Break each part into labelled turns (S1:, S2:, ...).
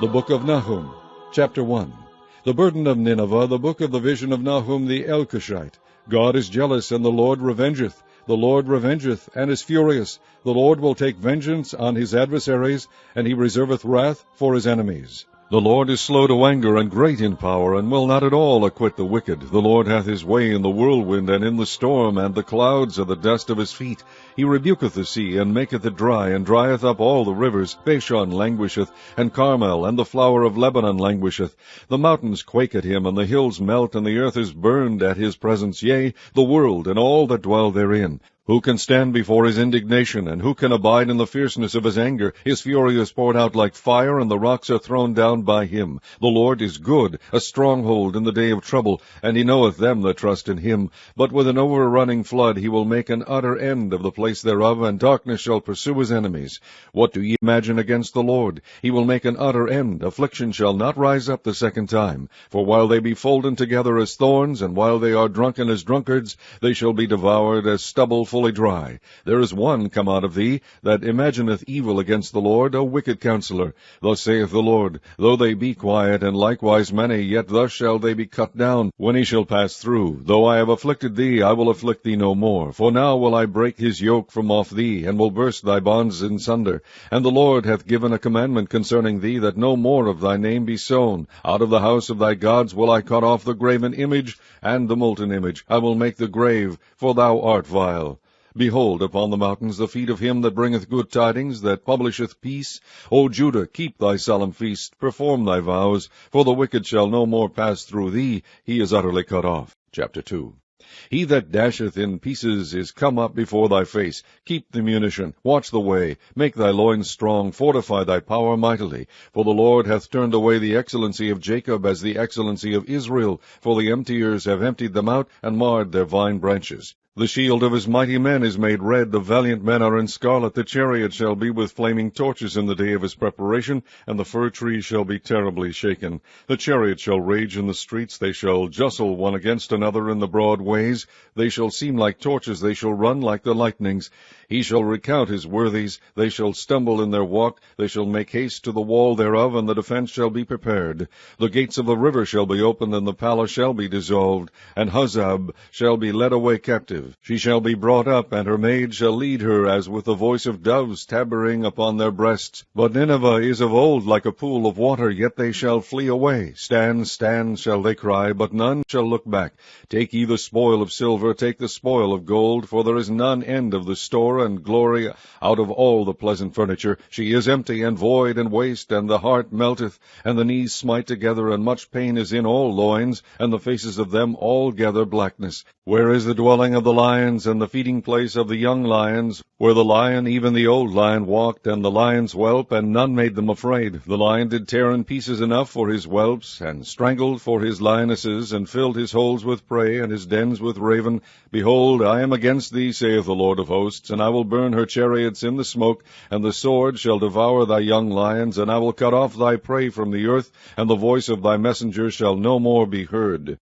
S1: The Book of Nahum, Chapter 1. The burden of Nineveh, the book of the vision of Nahum the Elkoshite. God is jealous, and the Lord revengeth. The Lord revengeth, and is furious. The Lord will take vengeance on his adversaries, and he reserveth wrath for his enemies. The Lord is slow to anger, and great in power, and will not at all acquit the wicked. The Lord hath his way in the whirlwind, and in the storm, and the clouds are the dust of his feet. He rebuketh the sea, and maketh it dry, and drieth up all the rivers. Bashan languisheth, and Carmel, and the flower of Lebanon languisheth. The mountains quake at him, and the hills melt, and the earth is burned at his presence, yea, the world, and all that dwell therein. Who can stand before his indignation, and who can abide in the fierceness of his anger? His fury is poured out like fire, and the rocks are thrown down by him. The Lord is good, a stronghold in the day of trouble, and he knoweth them that trust in him. But with an overrunning flood he will make an utter end of the place thereof, and darkness shall pursue his enemies. What do ye imagine against the Lord? He will make an utter end. Affliction shall not rise up the second time. For while they be folden together as thorns, and while they are drunken as drunkards, they shall be devoured as stubble fully dry. There is one come out of thee that imagineth evil against the Lord, a wicked counselor. Thus saith the Lord, though they be quiet, and likewise many, yet thus shall they be cut down, when he shall pass through. Though I have afflicted thee, I will afflict thee no more. For now will I break his yoke from off thee, and will burst thy bonds in sunder. And the Lord hath given a commandment concerning thee, that no more of thy name be sown. Out of the house of thy gods will I cut off the graven image, and the molten image. I will make the grave, for thou art vile. Behold, upon the mountains the feet of him that bringeth good tidings, that publisheth peace. O Judah, keep thy solemn feast, perform thy vows, for the wicked shall no more pass through thee, he is utterly cut off. Chapter 2. He that dasheth in pieces is come up before thy face. Keep the munition, watch the way, make thy loins strong, fortify thy power mightily. For the Lord hath turned away the excellency of Jacob as the excellency of Israel, for the emptiers have emptied them out, and marred their vine branches. The shield of his mighty men is made red, the valiant men are in scarlet. The chariot shall be with flaming torches in the day of his preparation, and the fir tree shall be terribly shaken. The chariot shall rage in the streets, they shall justle one against another in the broad ways. They shall seem like torches, they shall run like the lightnings. He shall recount his worthies, they shall stumble in their walk, they shall make haste to the wall thereof, and the defense shall be prepared. The gates of the river shall be opened, and the palace shall be dissolved, and Huzzab shall be led away captive. She shall be brought up, and her maid shall lead her, as with the voice of doves tabering upon their breasts. But Nineveh is of old like a pool of water, yet they shall flee away. Stand, stand, shall they cry, but none shall look back. Take ye the spoil of silver, take the spoil of gold, for there is none end of the store and glory out of all the pleasant furniture. She is empty and void and waste, and the heart melteth, and the knees smite together, and much pain is in all loins, and the faces of them altogether blackness. Where is the dwelling of the lions, and the feeding place of the young lions, where the lion, even the old lion, walked, and the lion's whelp, and none made them afraid? The lion did tear in pieces enough for his whelps, and strangled for his lionesses, and filled his holes with prey, and his dens with raven. Behold, I am against thee, saith the Lord of hosts, and I will burn her chariots in the smoke, and the sword shall devour thy young lions, and I will cut off thy prey from the earth, and the voice of thy messengers shall no more be heard.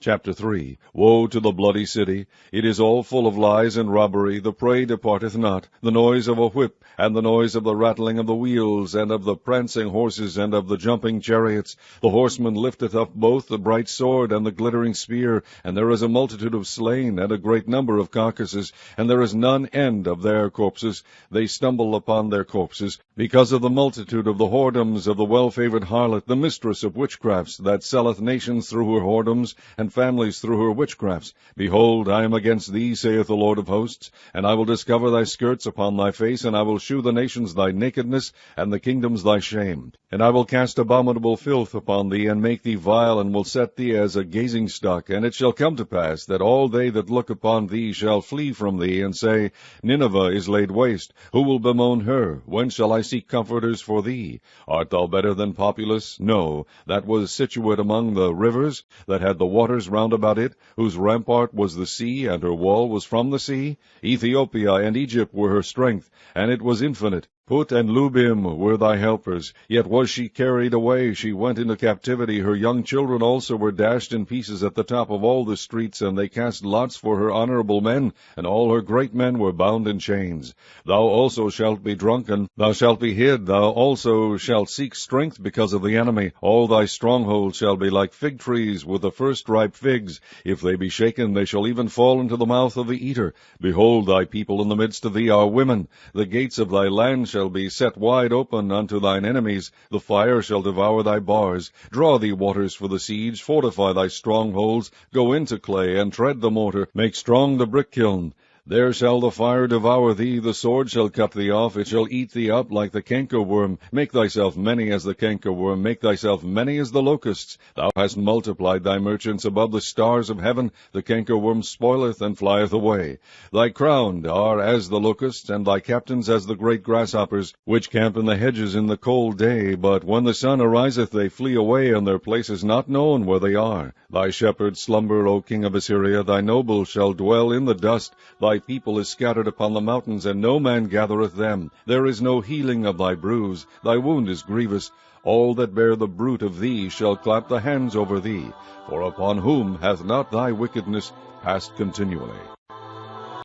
S1: Chapter 3. Woe to the bloody city! It is all full of lies and robbery. The prey departeth not. The noise of a whip, and the noise of the rattling of the wheels, and of the prancing horses, and of the jumping chariots. The horseman lifteth up both the bright sword and the glittering spear, and there is a multitude of slain, and a great number of carcasses, and there is none end of their corpses. They stumble upon their corpses, because of the multitude of the whoredoms of the well-favored harlot, the mistress of witchcrafts, that selleth nations through her whoredoms, and families through her witchcrafts. Behold, I am against thee, saith the Lord of hosts, and I will discover thy skirts upon thy face, and I will shew the nations thy nakedness, and the kingdoms thy shame. And I will cast abominable filth upon thee, and make thee vile, and will set thee as a gazing stock. And it shall come to pass, that all they that look upon thee shall flee from thee, and say, Nineveh is laid waste. Who will bemoan her? When shall I seek comforters for thee? Art thou better than Populus? No, that was situate among the rivers, that had the waters round about it, whose rampart was the sea, and her wall was from the sea. Ethiopia and Egypt were her strength, and it was infinite. Put and Lubim were thy helpers, yet was she carried away, she went into captivity. Her young children also were dashed in pieces at the top of all the streets, and they cast lots for her honorable men, and all her great men were bound in chains. Thou also shalt be drunken, thou shalt be hid, thou also shalt seek strength because of the enemy. All thy strongholds shall be like fig trees with the first ripe figs. If they be shaken, they shall even fall into the mouth of the eater. Behold, thy people in the midst of thee are women. The gates of thy land shall be set wide open unto thine enemies. The fire shall devour thy bars. Draw thee waters for the siege. Fortify thy strongholds. Go into clay, and tread the mortar. Make strong the brick kiln. There shall the fire devour thee, the sword shall cut thee off, it shall eat thee up like the cankerworm. Make thyself many as the cankerworm, make thyself many as the locusts. Thou hast multiplied thy merchants above the stars of heaven, the cankerworm spoileth and flieth away. Thy crowned are as the locusts, and thy captains as the great grasshoppers, which camp in the hedges in the cold day, but when the sun ariseth they flee away, and their place is not known where they are. Thy shepherds slumber, O king of Assyria, thy nobles shall dwell in the dust. Thy people is scattered upon the mountains, and no man gathereth them. There is no healing of thy bruise, thy wound is grievous. All that bear the bruit of thee shall clap the hands over thee, for upon whom hath not thy wickedness passed continually?